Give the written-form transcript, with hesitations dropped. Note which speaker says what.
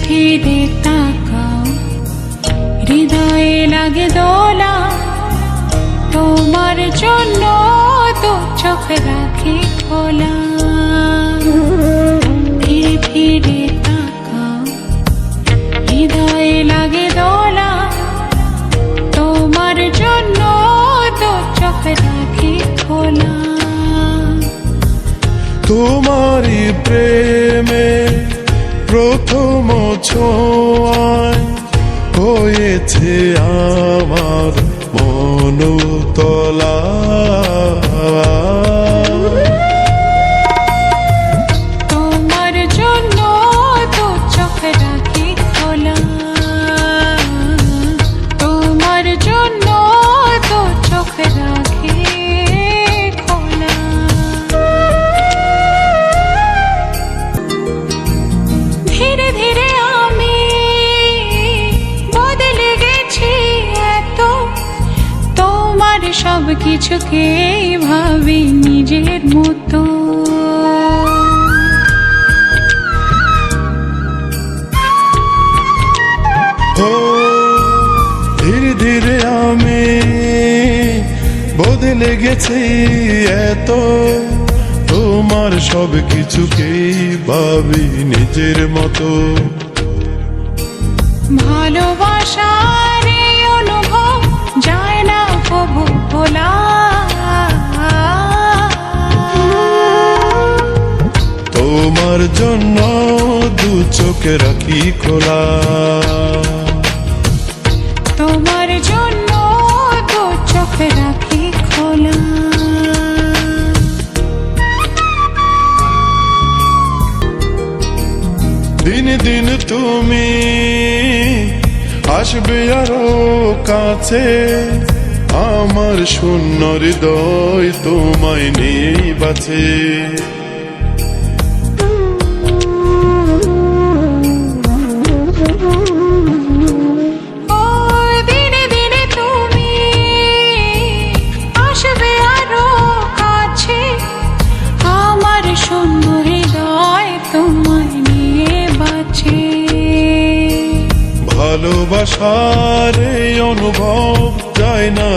Speaker 1: ফিরে তাকাও, হৃদয়ে লাগে দোলা, তোমার জন্য তো চোখ রাখি খোলা। ফিরে ফিরে তাকাও, হৃদয়ে লাগে দোলা, তোমার জন্য তো চোখ রাখি খোলা।
Speaker 2: তোমারই প্রেমে প্রথম ছোঁয়ায় হয়েছে আমার মনতলা।
Speaker 1: তোমার জন্য তো চোখ রাখি খোলা, তোমার জন্য তো চোখ রাখি খোলা। ধীরে ধীরে আমি বদলে গেছি এত, তোমার সব কিছুকে ভাবি নিজের মতো।
Speaker 2: ও ধীরে ধীরে আমি বদলে গেছি এত, তোমার সব কিছুকেই ভাবি নিজের মতো।
Speaker 1: ভালোবাসার এই অনুভব যায় না কবু ভোলা,
Speaker 2: তোমার জন্য দু চোখে রাখি খোলা।
Speaker 1: তোমার জন্য তো চোখ রাখি খোলা।
Speaker 2: দিন দিন তুমি আসবে আরো কাছে, আমার শূন্য হৃদয় তোমায় নিয়েই বাঁচে।
Speaker 1: ও দিনে দিনে তুমি আসবে আরো কাছে, আমার শূন্য হৃদয় তোমায় নিয়ে বাঁচে।
Speaker 2: ভালোবাসার এই অনুভব যায় না